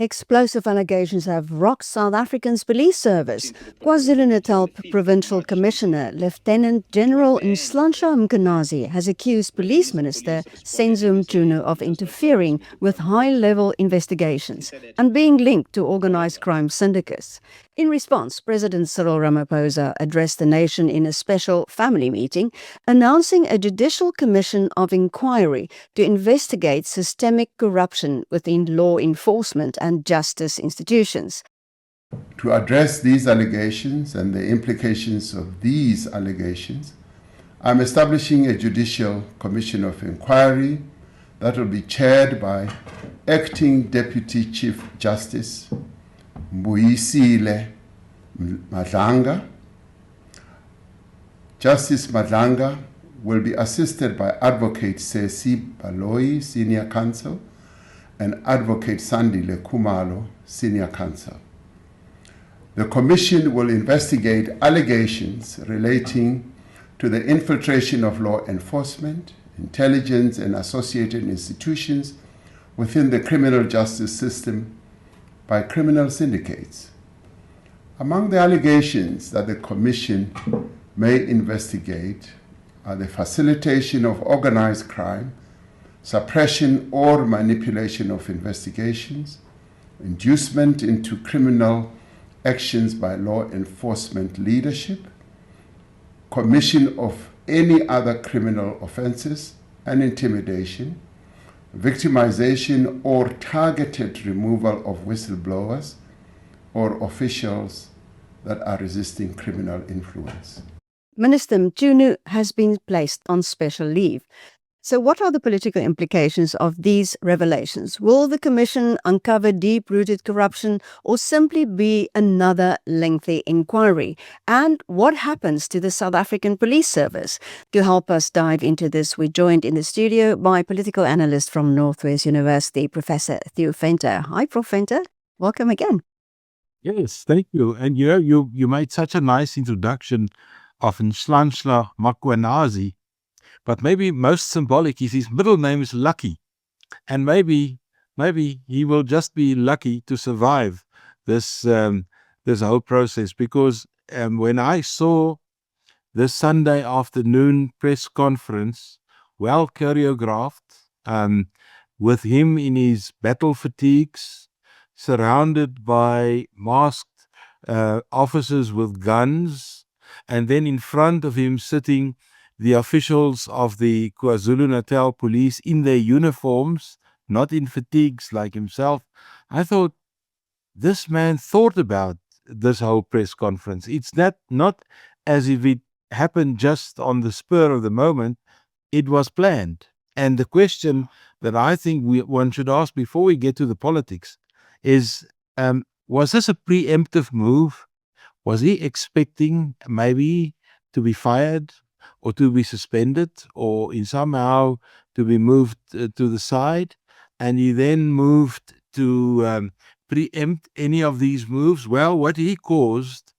Explosive allegations have rocked South Africa's police service. KwaZulu-Natal Provincial Commissioner Lieutenant General Nhlanhla Mkhwanazi has accused Police Minister Senzo Mchunu of interfering with high-level investigations and being linked to organised crime syndicates. In response, President Cyril Ramaphosa addressed the nation in a special family meeting, announcing a judicial commission of inquiry to investigate systemic corruption within law enforcement and justice institutions. To address these allegations and the implications of these allegations, I'm establishing a judicial commission of inquiry that will be chaired by Acting Deputy Chief Justice Mbuyiseli Madlanga. Justice Madlanga will be assisted by Advocate Ceci Baloyi, Senior Counsel, and Advocate Sandile Khumalo, Senior Counsel. The Commission will investigate allegations relating to the infiltration of law enforcement, intelligence, and associated institutions within the criminal justice system by criminal syndicates. Among the allegations that the Commission may investigate are the facilitation of organized crime, suppression or manipulation of investigations, inducement into criminal actions by law enforcement leadership, commission of any other criminal offenses, and intimidation, victimization or targeted removal of whistleblowers or officials that are resisting criminal influence. Minister Mchunu has been placed on special leave. So what are the political implications of these revelations? Will the Commission uncover deep-rooted corruption or simply be another lengthy inquiry? And what happens to the South African Police Service? To help us dive into this, we're joined in the studio by political analyst from Northwest University, Professor Theo Venter. Hi, Prof. Venter. Welcome again. Yes, thank you. And you made such a nice introduction of Nhlanhla Mkhwanazi. But maybe most symbolic is his middle name is Lucky. And maybe he will just be lucky to survive this whole process. Because when I saw this Sunday afternoon press conference, well choreographed, with him in his battle fatigues, surrounded by masked officers with guns, and then in front of him sitting the officials of the KwaZulu-Natal police in their uniforms, not in fatigues like himself, I thought, this man thought about this whole press conference. It's not as if it happened just on the spur of the moment. It was planned. And the question that I think one should ask before we get to the politics is, was this a preemptive move? Was he expecting maybe to be fired, or to be suspended, or in somehow to be moved to the side, and he then moved to preempt any of these moves? Well, what he caused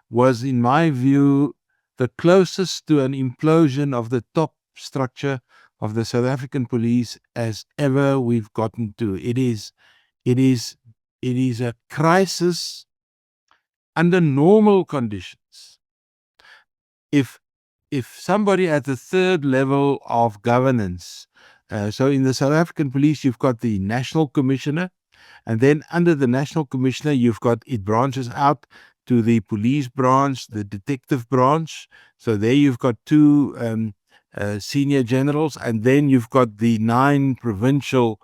was, in my view, the closest to an implosion of the top structure of the South African police as ever we've gotten to. It is a crisis under normal conditions. If somebody at the third level of governance, so in the South African police, you've got the National Commissioner, and then under the National Commissioner, it branches out to the police branch, the detective branch. So there you've got two senior generals, and then you've got the 9 provincial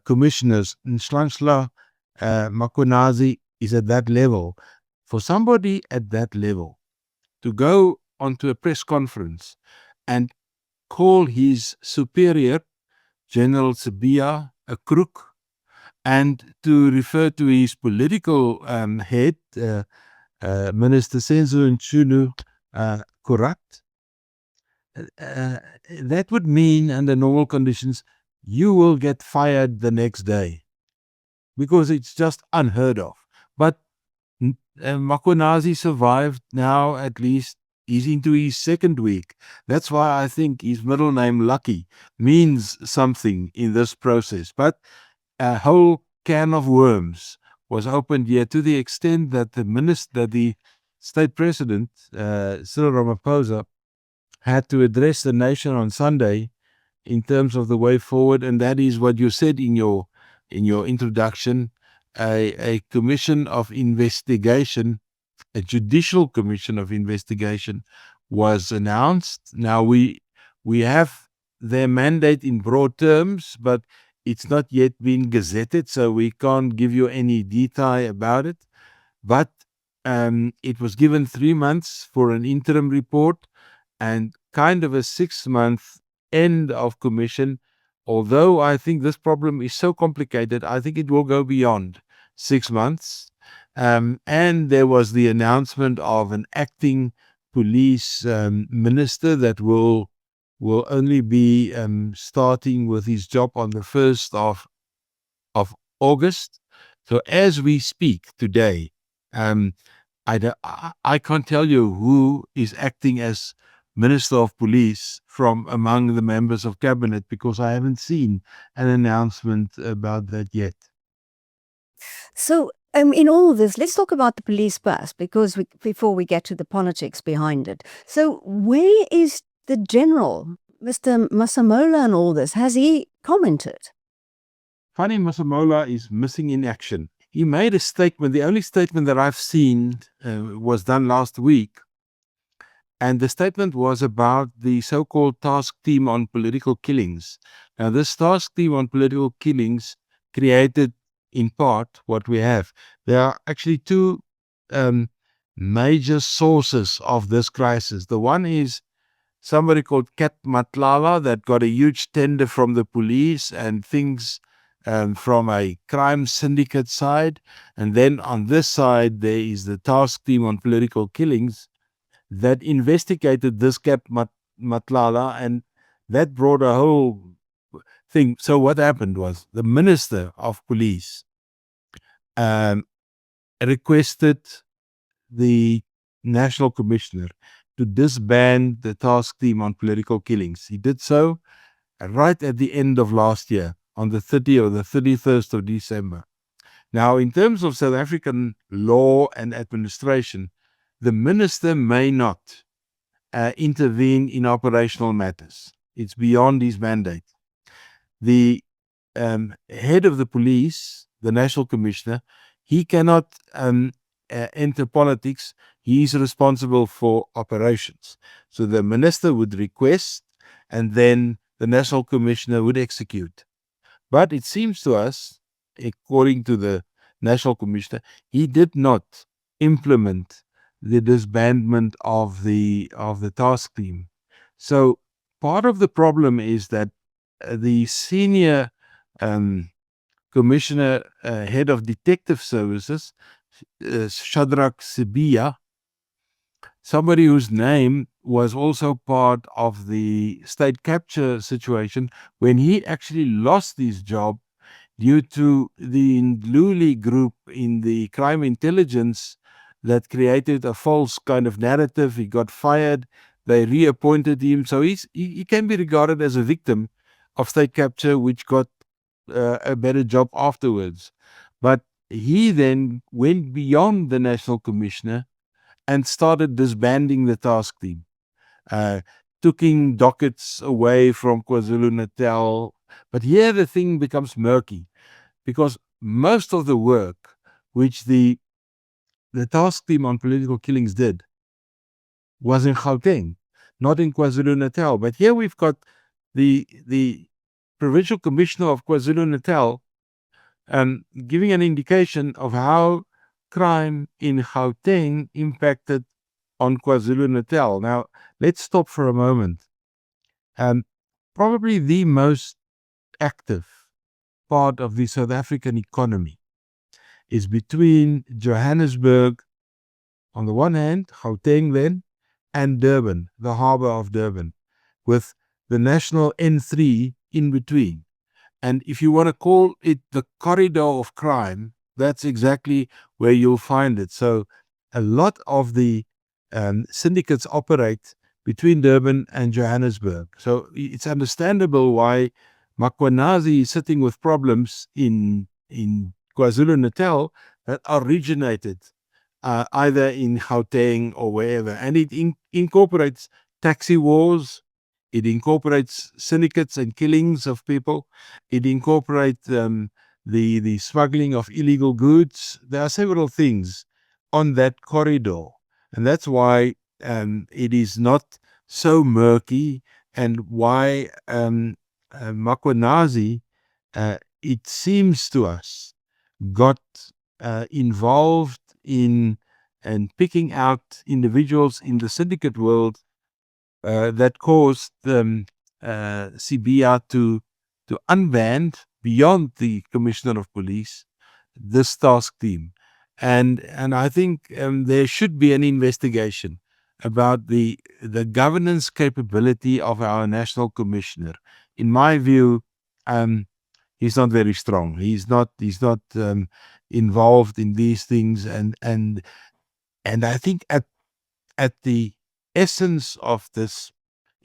commissioners. Nhlanhla Mkhwanazi is at that level. For somebody at that level to go onto a press conference and call his superior, General Sibiya, a crook, and to refer to his political head, Minister Senzo Mchunu, corrupt, that would mean, under normal conditions, you will get fired the next day, because it's just unheard of. But Mkhwanazi survived. Now at least he's into his second week. That's why I think his middle name Lucky means something in this process. But a whole can of worms was opened here, to the extent that the state president, Cyril Ramaphosa, had to address the nation on Sunday in terms of the way forward, and that is what you said in your introduction. A commission of investigation, a judicial commission of investigation, was announced. Now we have their mandate in broad terms, but it's not yet been gazetted, so we can't give you any detail about it. But it was given 3 months for an interim report and kind of a 6-month end of commission. Although I think this problem is so complicated, I think it will go beyond 6 months. And there was the announcement of an acting police minister that will only be starting with his job on the 1st of August. So as we speak today, I can't tell you who is acting as Minister of Police from among the members of Cabinet, because I haven't seen an announcement about that yet. So, in all of this, let's talk about the police first, because before we get to the politics behind it. So, where is the general, Mr. Masemola, and all this? Has he commented? Funny, Masemola is missing in action. He made a statement. The only statement that I've seen was done last week. And the statement was about the so-called task team on political killings. Now, this task team on political killings created, in part, what we have. There are actually two major sources of this crisis. The one is somebody called Kat Matlala that got a huge tender from the police and things from a crime syndicate side. And then on this side, there is the task team on political killings that investigated this Kat Matlala, and that brought a whole thing. So what happened was the Minister of Police requested the National Commissioner to disband the task team on political killings. He did so right at the end of last year, on the 30th or the 31st of December. Now, in terms of South African law and administration, the minister may not intervene in operational matters. It's beyond his mandate. The head of the police, the National Commissioner, he cannot enter politics. He is responsible for operations. So the minister would request, and then the National Commissioner would execute. But it seems to us, according to the National Commissioner, he did not implement the disbandment of the task team. So part of the problem is that the senior commissioner, head of detective services, Shadrack Sibiya, somebody whose name was also part of the state capture situation, when he actually lost his job due to the Ndluli group in the crime intelligence that created a false kind of narrative. He got fired. They reappointed him. So he can be regarded as a victim of state capture, which got a better job afterwards. But he then went beyond the National Commissioner and started disbanding the task team, taking dockets away from KwaZulu-Natal. But here the thing becomes murky, because most of the work which the task team on political killings did was in Gauteng, not in KwaZulu-Natal. But here we've got the Provincial Commissioner of KwaZulu-Natal giving an indication of how crime in Gauteng impacted on KwaZulu-Natal. Now, let's stop for a moment. Probably the most active part of the South African economy is between Johannesburg, on the one hand, Gauteng then, and Durban, the harbor of Durban, with the national N3 in between. And if you want to call it the corridor of crime, that's exactly where you'll find it. So a lot of the syndicates operate between Durban and Johannesburg. So it's understandable why Mkhwanazi is sitting with problems in KwaZulu-Natal that originated either in Gauteng or wherever. And it incorporates taxi wars, it incorporates syndicates and killings of people, it incorporates the smuggling of illegal goods. There are several things on that corridor. And that's why it is not so murky, and why Mkhwanazi, it seems to us, got involved in and picking out individuals in the syndicate world that caused Sibiya to unband, beyond the Commissioner of Police, this task team. And I think there should be an investigation about the governance capability of our National Commissioner. In my view, he's not very strong. He's not involved in these things, and I think at the essence of this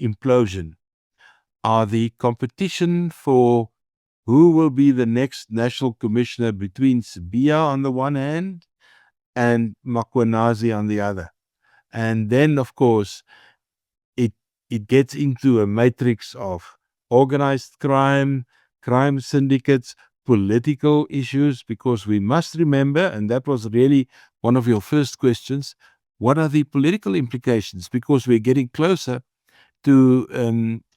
implosion are the competition for who will be the next national commissioner between Sibiya on the one hand and Mkhwanazi on the other. And then, of course, it gets into a matrix of organized crime, crime syndicates, political issues, because we must remember, and that was really one of your first questions, what are the political implications? Because we're getting closer to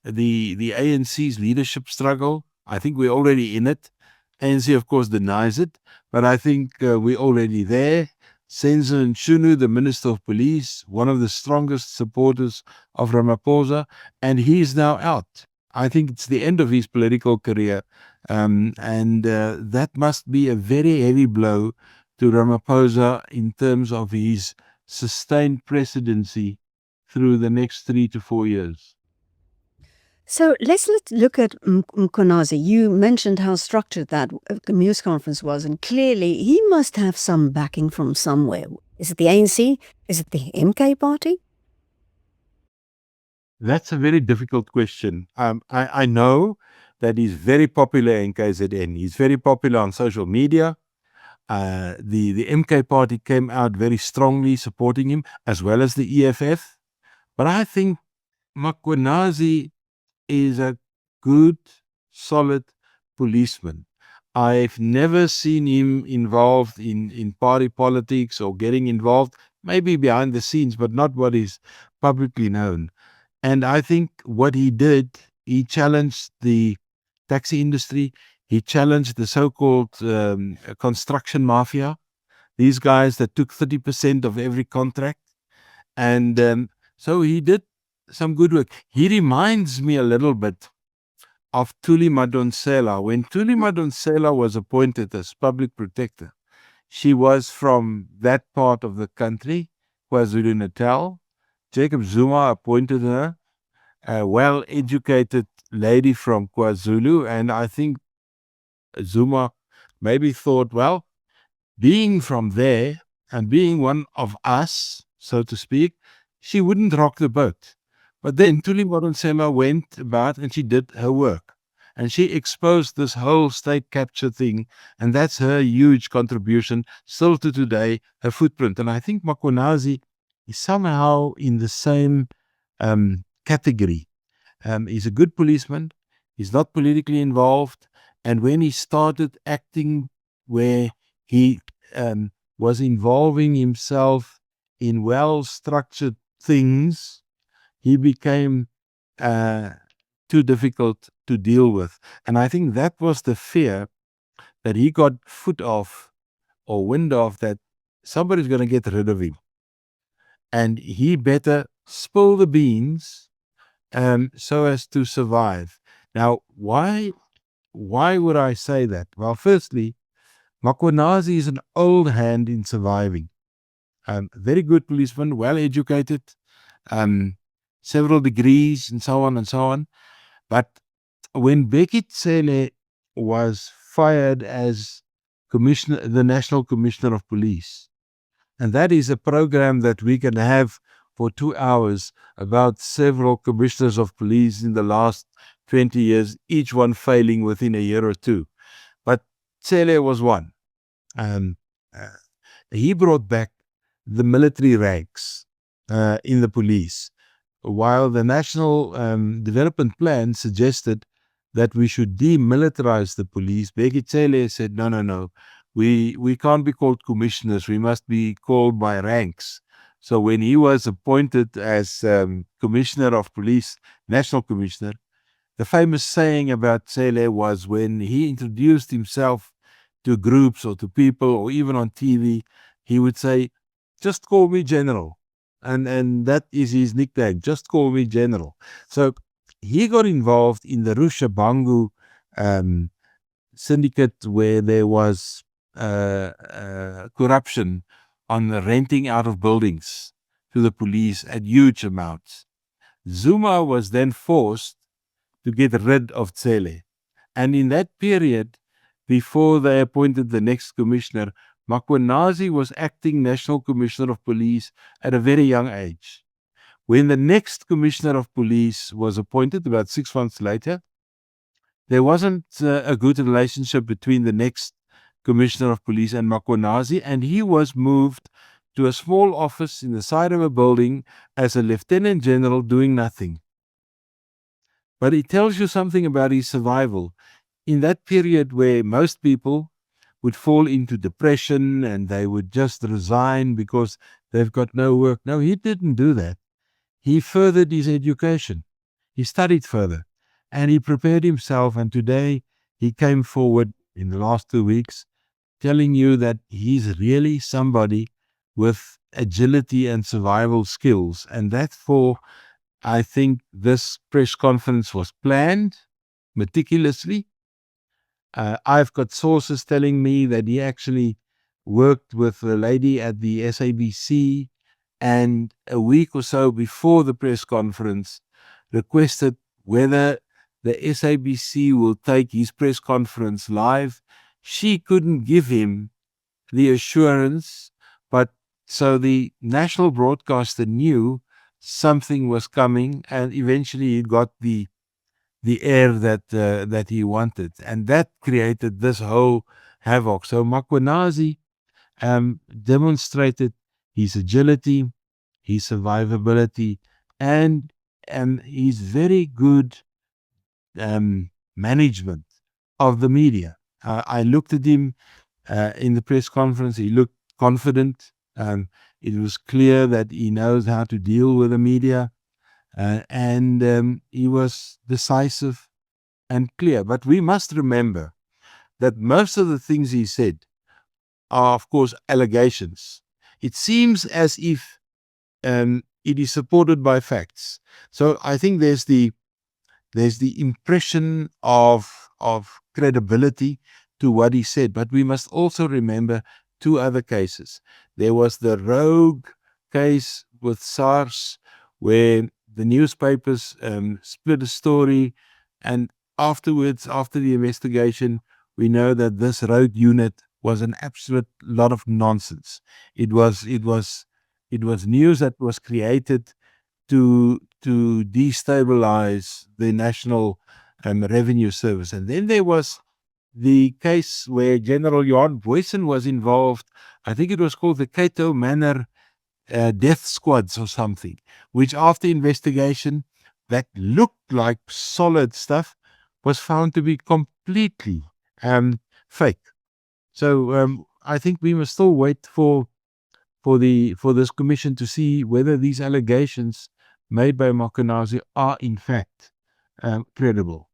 the ANC's leadership struggle. I think we're already in it. ANC, of course, denies it, but I think we're already there. Senzo Mchunu, the Minister of Police, one of the strongest supporters of Ramaphosa, and he's now out. I think it's the end of his political career, and that must be a very heavy blow to Ramaphosa in terms of his sustained presidency through the next 3 to 4 years. So let's look at Mkhwanazi. You mentioned how structured that news conference was, and clearly he must have some backing from somewhere. Is it the ANC? Is it the MK party? That's a very difficult question. I know that he's very popular in KZN. He's very popular on social media. The MK party came out very strongly supporting him, as well as the EFF. But I think Mkhwanazi is a good, solid policeman. I've never seen him involved in party politics or getting involved, maybe behind the scenes, but not what is publicly known. And I think what he did, he challenged the taxi industry. He challenged the so-called construction mafia, these guys that took 30% of every contract. And so he did some good work. He reminds me a little bit of Thuli Madonsela. When Thuli Madonsela was appointed as public protector, she was from that part of the country, KwaZulu-Natal. Jacob Zuma appointed her, a well-educated lady from KwaZulu, and I think Zuma maybe thought, well, being from there and being one of us, so to speak, she wouldn't rock the boat. But then Thuli Madonsela went about and she did her work. And she exposed this whole state capture thing. And that's her huge contribution still to today, her footprint. And I think Mkhwanazi is somehow in the same category. He's a good policeman. He's not politically involved. And when he started acting where he was involving himself in well-structured things, he became too difficult to deal with. And I think that was the fear that he got foot off or wind off, that somebody's going to get rid of him. And he better spill the beans so as to survive. Now, why would I say that? Well, firstly, Mkhwanazi is an old hand in surviving. Very good policeman, well-educated, several degrees, and so on and so on. But when Bheki Cele was fired as commissioner, the National Commissioner of Police, and that is a program that we can have for 2 hours about several commissioners of police in the last 20 years, each one failing within a year or two. But Cele was one. Uh, he brought back the military ranks in the police, while the National Development Plan suggested that we should demilitarize the police. Bheki Cele said, no. We can't be called commissioners. We must be called by ranks. So when he was appointed as Commissioner of Police, National Commissioner, the famous saying about Cele was when he introduced himself to groups or to people or even on TV, he would say, just call me General. And that is his nickname, just call me General. So he got involved in the Rushabangu syndicate where there was corruption on the renting out of buildings to the police at huge amounts. Zuma was then forced to get rid of Cele. And in that period, before they appointed the next commissioner, Mkhwanazi was acting National Commissioner of Police at a very young age. When the next Commissioner of Police was appointed, about 6 months later, there wasn't a good relationship between the next Commissioner of Police and Mkhwanazi, and he was moved to a small office in the side of a building as a Lieutenant General doing nothing. But it tells you something about his survival. In that period where most people would fall into depression and they would just resign because they've got no work. No, he didn't do that. He furthered his education. He studied further and he prepared himself. And today he came forward in the last 2 weeks telling you that he's really somebody with agility and survival skills. And therefore, I think this press conference was planned meticulously. I've got sources telling me that he actually worked with a lady at the SABC and a week or so before the press conference requested whether the SABC will take his press conference live. She couldn't give him the assurance, but so the national broadcaster knew something was coming, and eventually he got the air that he wanted, and that created this whole havoc. So Mkhwanazi demonstrated his agility, his survivability, and his very good management of the media. I looked at him in the press conference. He looked confident. It was clear that he knows how to deal with the media. And he was decisive and clear. But we must remember that most of the things he said are, of course, allegations. It seems as if it is supported by facts. So I think there's the impression of credibility to what he said. But we must also remember 2 other cases. There was the rogue case with SARS, where the newspapers split a story, and afterwards, after the investigation, we know that this rogue unit was an absolute lot of nonsense. It was news that was created to destabilize the National Revenue Service. And then there was the case where General Nhlanhla Mkhwanazi was involved. I think it was called the Cato Manor death squads or something, which after investigation that looked like solid stuff was found to be completely fake. So I think we must still wait for this commission to see whether these allegations made by Mkhwanazi are in fact credible.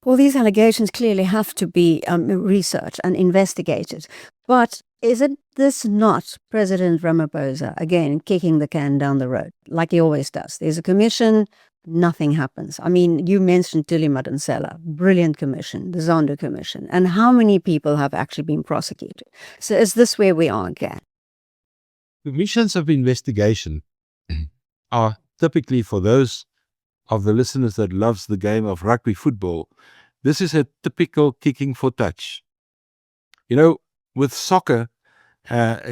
Well, these allegations clearly have to be researched and investigated. But is this not President Ramaphosa, again, kicking the can down the road, like he always does? There's a commission, nothing happens. I mean, you mentioned Thuli Madonsela, brilliant commission, the Zondo Commission. And how many people have actually been prosecuted? So is this where we are again? Commissions of investigation are typically, for those of the listeners that loves the game of rugby football, this is a typical kicking for touch. You know, with soccer,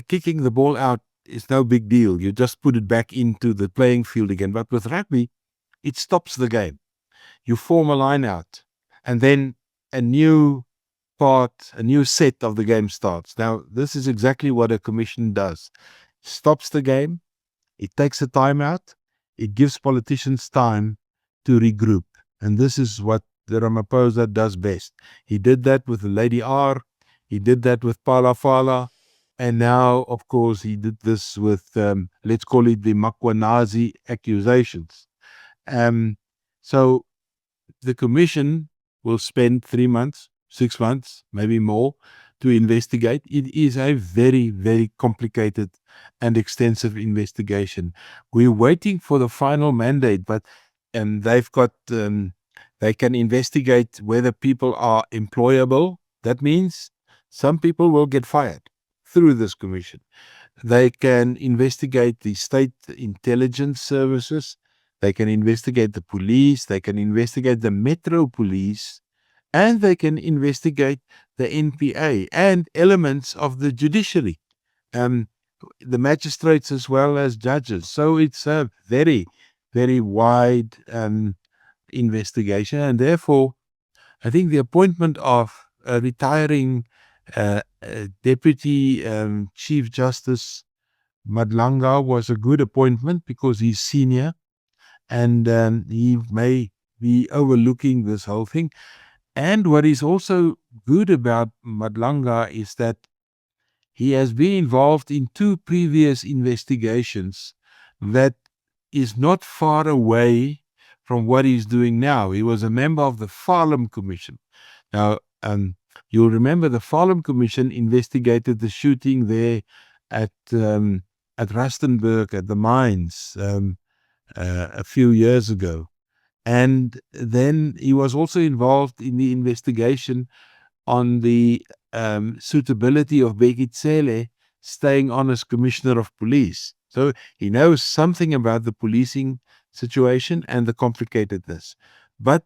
kicking the ball out is no big deal. You just put it back into the playing field again. But with rugby, it stops the game. You form a line out, and then a new a new set of the game starts. Now, this is exactly what a commission does. Stops the game, it takes a timeout, it gives politicians time to regroup. And this is what the Ramaphosa does best. He did that with the Lady R, he did that with Palafala, and now, of course, he did this with, let's call it the Mkhwanazi accusations. So the commission will spend 3 months, 6 months, maybe more, to investigate. It is a very, very complicated and extensive investigation. We're waiting for the final mandate, but they've got, they can investigate whether people are employable. That means some people will get fired through this commission. They can investigate the state intelligence services. They can investigate the police. They can investigate the Metro Police. And they can investigate the NPA and elements of the judiciary, the magistrates as well as judges. So it's a very, very wide investigation. And therefore, I think the appointment of a retiring Deputy Chief Justice Madlanga was a good appointment because he's senior and he may be overlooking this whole thing. And what is also good about Madlanga is that he has been involved in 2 previous investigations that is not far away from what he's doing now. He was a member of the Farlam Commission. Now, you'll remember the Farlam Commission investigated the shooting there at Rustenburg at the mines a few years ago. And then he was also involved in the investigation on the suitability of Bekitsele staying on as Commissioner of Police. So he knows something about the policing situation and the complicatedness. But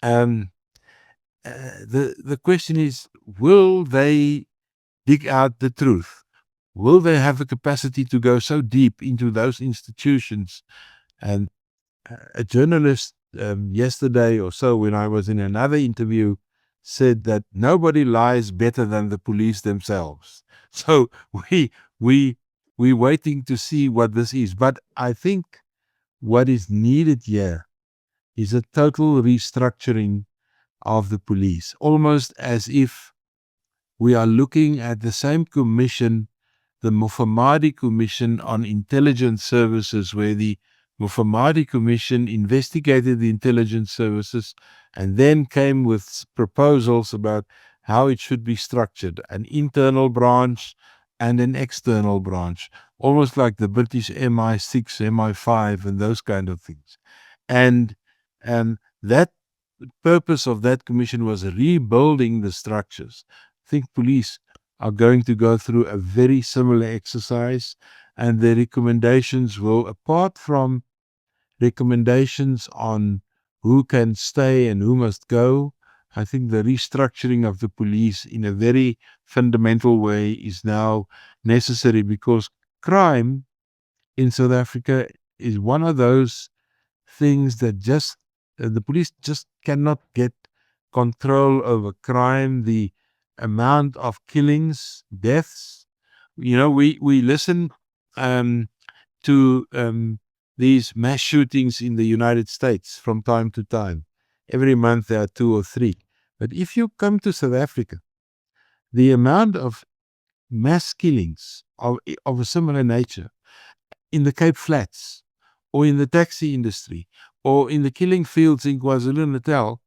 the question is, will they dig out the truth? Will they have the capacity to go so deep into those institutions? And a journalist yesterday or so, when I was in another interview, said that nobody lies better than the police themselves. So we're waiting to see what this is. But I think what is needed here is a total restructuring of the police, almost as if we are looking at the same commission, the Mufamadi Commission on Intelligence Services, where the Mufamadi Commission investigated the intelligence services and then came with proposals about how it should be structured, an internal branch and an external branch, almost like the British MI6, MI5 and those kind of things. And that purpose of that commission was rebuilding the structures. I think police are going to go through a very similar exercise, and the recommendations will, apart from recommendations on who can stay and who must go, I think the restructuring of the police in a very fundamental way is now necessary, because crime in South Africa is one of those things that just the police just cannot get control over crime. The amount of killings, deaths, we listen to these mass shootings in the United States from time to time. Every month there are 2 or 3. But if you come to South Africa, the amount of mass killings of a similar nature in the Cape Flats, or in the taxi industry, or in the killing fields in KwaZulu-Natal,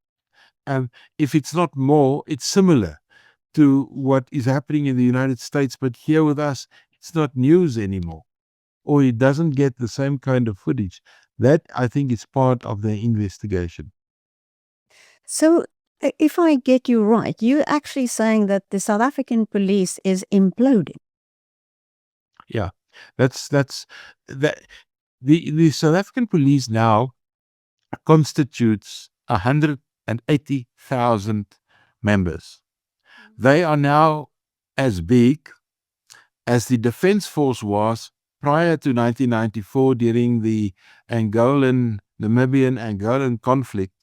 if it's not more, it's similar to what is happening in the United States. But here with us, it's not news anymore, or it doesn't get the same kind of footage. That, I think, is part of the investigation. So, if I get you right, you're actually saying that the South African police is imploding. Yeah, that's that. The South African police now constitutes 180,000 members. They are now as big as the Defense Force was prior to 1994 during the Namibian-Angolan conflict.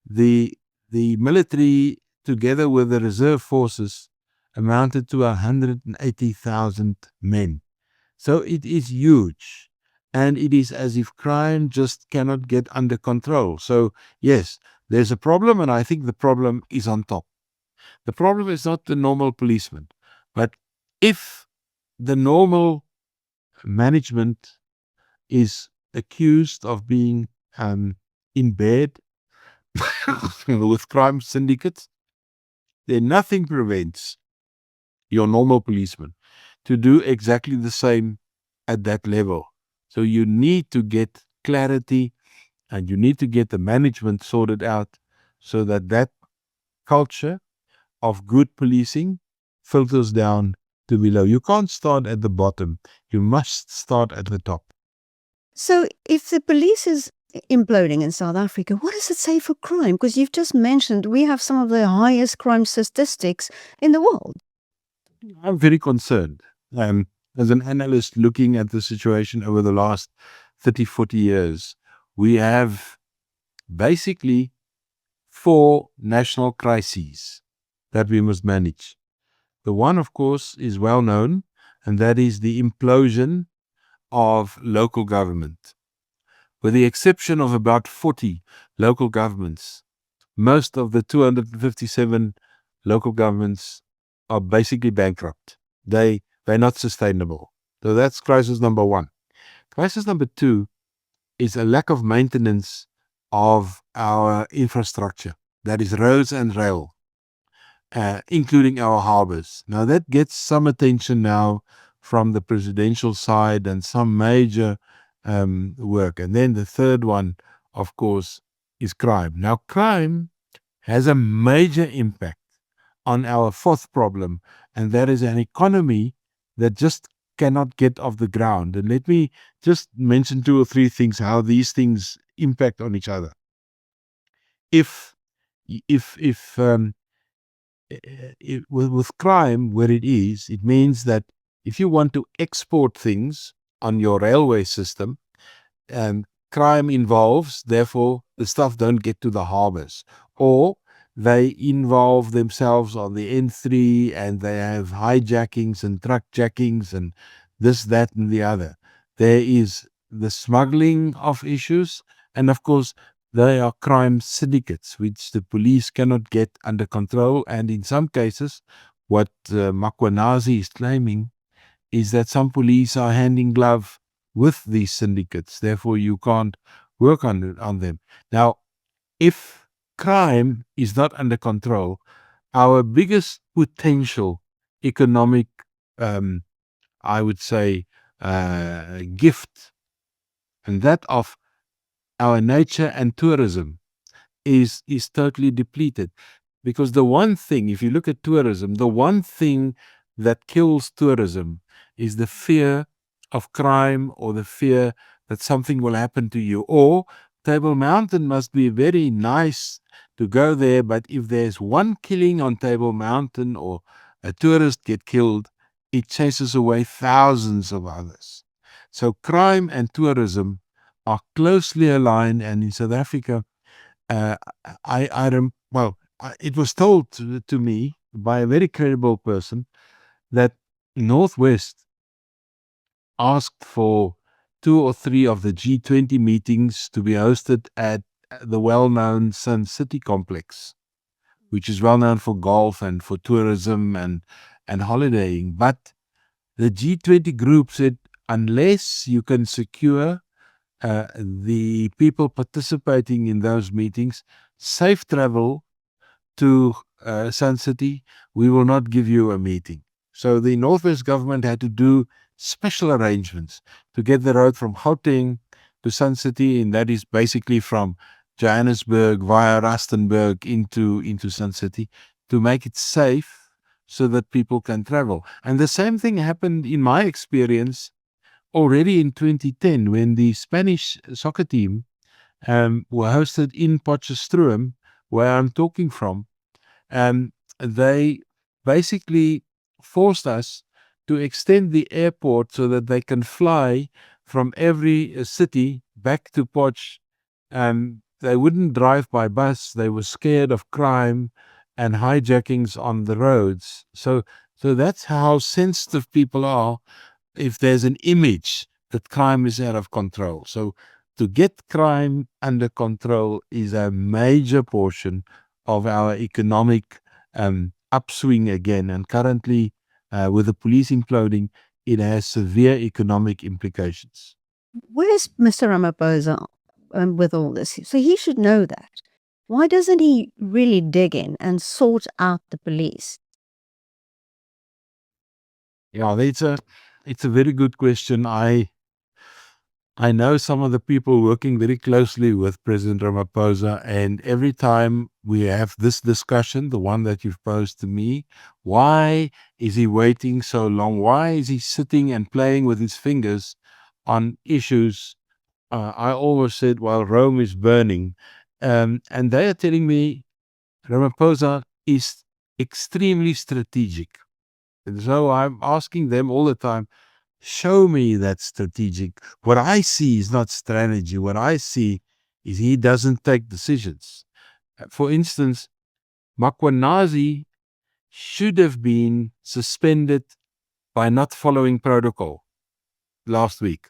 The military together with the reserve forces, amounted to 180,000 men. So it is huge. And it is as if crime just cannot get under control. So yes, there's a problem, and I think the problem is on top. The problem is not the normal policeman, but if the normal management is accused of being in bed with crime syndicates, then nothing prevents your normal policeman to do exactly the same at that level. So you need to get clarity, and you need to get the management sorted out so that that culture of good policing filters down to below. You can't start at the bottom. You must start at the top. So if the police is imploding in South Africa, what does it say for crime? Because you've just mentioned we have some of the highest crime statistics in the world. I'm very concerned. As an analyst looking at the situation over the last 30, 40 years, we have basically 4 national crises that we must manage. The one, of course, is well known, and that is the implosion of local government. With the exception of about 40 local governments, most of the 257 local governments are basically bankrupt. They're not sustainable. So that's crisis number 1. Crisis number 2 is a lack of maintenance of our infrastructure, that is roads and rail, including our harbors. Now that gets some attention now from the presidential side and some major work. And then the third one, of course, is crime. Now crime has a major impact on our 4th problem, and that is an economy that just cannot get off the ground. And let me just mention 2 or 3 things, how these things impact on each other. If with crime, where it is, it means that if you want to export things on your railway system, crime involves, therefore the stuff don't get to the harbors, or they involve themselves on the N3 and they have hijackings and truck jackings and this, that, and the other. There is the smuggling of issues, and of course they are crime syndicates which the police cannot get under control. And in some cases, what Mkhwanazi is claiming is that some police are hand in glove with these syndicates. Therefore, you can't work on them. Now, if crime is not under control, our biggest potential economic, I would say, gift, and that of our nature and tourism, is totally depleted. Because the one thing, if you look at tourism, the one thing that kills tourism is the fear of crime, or the fear that something will happen to you. Or Table Mountain must be very nice to go there, but if there's one killing on Table Mountain or a tourist get killed, it chases away thousands of others. So crime and tourism are closely aligned, and in South Africa, it was told to me by a very credible person that Northwest asked for 2 or 3 of the G20 meetings to be hosted at the well-known Sun City complex, which is well known for golf and for tourism and holidaying. But the G20 group said, unless you can secure the people participating in those meetings safe travel to Sun City, we will not give you a meeting. So the Northwest government had to do special arrangements to get the road from Gauteng to Sun City, and that is basically from Johannesburg via Rustenburg into Sun City, to make it safe so that people can travel. And the same thing happened, in my experience, already in 2010, when the Spanish soccer team were hosted in Potchefstroom, where I'm talking from. They basically forced us to extend the airport so that they can fly from every city back to Potch. They wouldn't drive by bus. They were scared of crime and hijackings on the roads. So that's how sensitive people are if there's an image that crime is out of control. So to get crime under control is a major portion of our economic upswing again. And currently, with the police imploding, it has severe economic implications. Where's Mr. Ramaphosa with all this? So he should know that. Why doesn't he really dig in and sort out the police? Yeah, it's a very good question. I know some of the people working very closely with President Ramaphosa, and every time we have this discussion, the one that you've posed to me, why is he waiting so long? Why is he sitting and playing with his fingers on issues? I always said, while Rome is burning. And they are telling me Ramaphosa is extremely strategic. And so I'm asking them all the time, show me that strategic. What I see is not strategy. What I see is he doesn't take decisions. For instance, Mkhwanazi should have been suspended by not following protocol last week.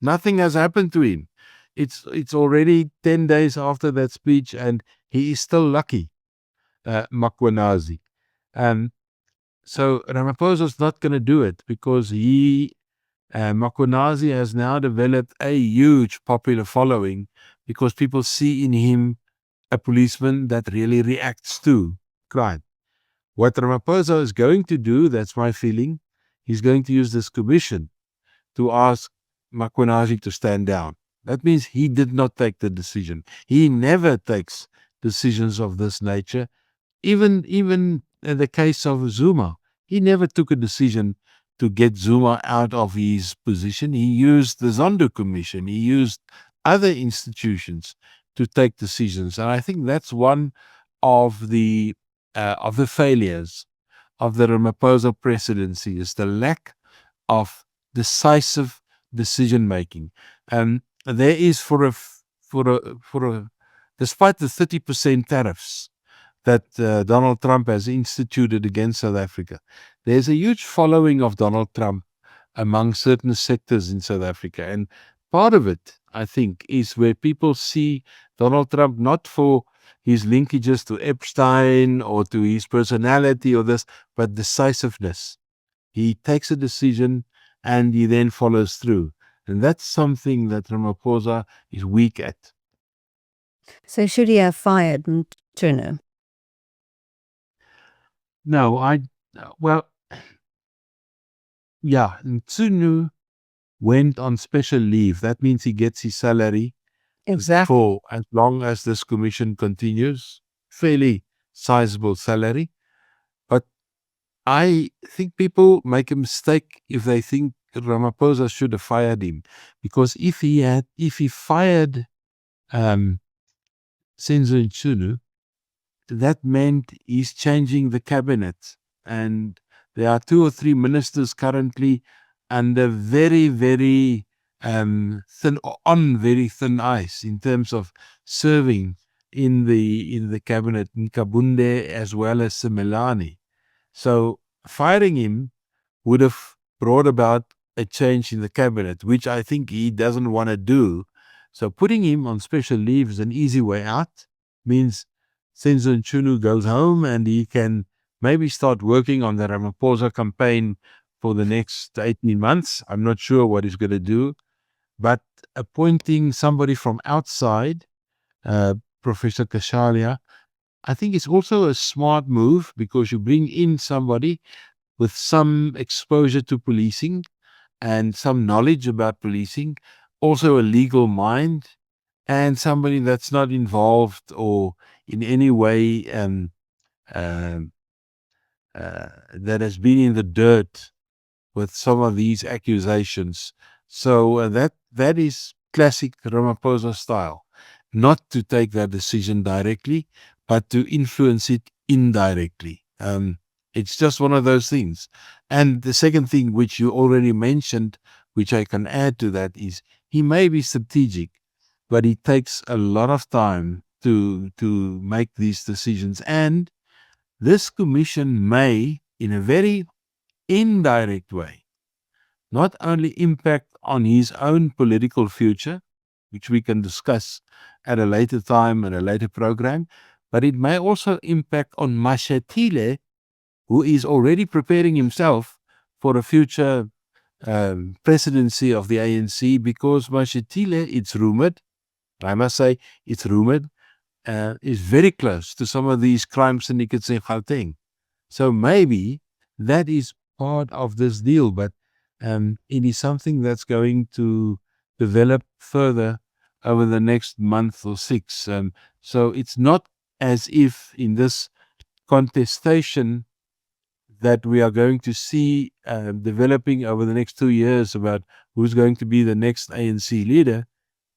Nothing has happened to him. It's already 10 days after that speech, and he is still lucky, Mkhwanazi. So Ramaphosa is not going to do it because Mkhwanazi has now developed a huge popular following because people see in him a policeman that really reacts to crime. What Ramaphosa is going to do, that's my feeling, he's going to use this commission to ask Mkhwanazi to stand down. That means he did not take the decision. He never takes decisions of this nature. Even in the case of Zuma, he never took a decision to get Zuma out of his position. He used the Zondo Commission. He used other institutions to take decisions. And I think that's one of the failures of the Ramaphosa presidency, is the lack of decisive decision making. There is despite the 30% tariffs that Donald Trump has instituted against South Africa, there's a huge following of Donald Trump among certain sectors in South Africa. And part of it, I think, is where people see Donald Trump not for his linkages to Epstein or to his personality or this, but decisiveness. He takes a decision and he then follows through. And that's something that Ramaphosa is weak at. So should he have fired Mchunu? No, yeah, Mchunu went on special leave. That means he gets his salary Exactly. for as long as this commission continues. Fairly sizable salary. But I think people make a mistake if they think Ramaphosa should have fired him. Because if he fired Senzo Mchunu, that meant he's changing the cabinet. And there are 2 or 3 ministers currently under very, very very thin ice in terms of serving in the cabinet, Nkabunde as well as Simelane. So firing him would have brought about a change in the cabinet, which I think he doesn't want to do. So putting him on special leave is an easy way out. Means Senzo Mchunu goes home and he can maybe start working on the Ramaphosa campaign for the next 18 months. I'm not sure what he's going to do. But appointing somebody from outside, Professor Kashalia, I think it's also a smart move because you bring in somebody with some exposure to policing and some knowledge about policing, also a legal mind, and somebody that's not involved or in any way that has been in the dirt with some of these accusations. So that is classic Ramaphosa style, not to take that decision directly, but to influence it indirectly. It's just one of those things. And the second thing, which you already mentioned, which I can add to that, is he may be strategic, but he takes a lot of time to make these decisions. And this commission may, in a very indirect way, not only impact on his own political future, which we can discuss at a later time and a later program, but it may also impact on Mashatile, who is already preparing himself for a future presidency of the ANC, because Mashatile, it's rumored, I must say it's rumored, is very close to some of these crime syndicates in Gauteng. So maybe that is part of this deal, but it is something that's going to develop further over the next month or 6. So it's not as if in this contestation that we are going to see developing over the next 2 years about who's going to be the next ANC leader.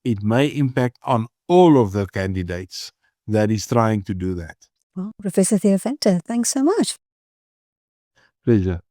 It may impact on all of the candidates that is trying to do that. Well, Professor Theo Venter, thanks so much. Pleasure.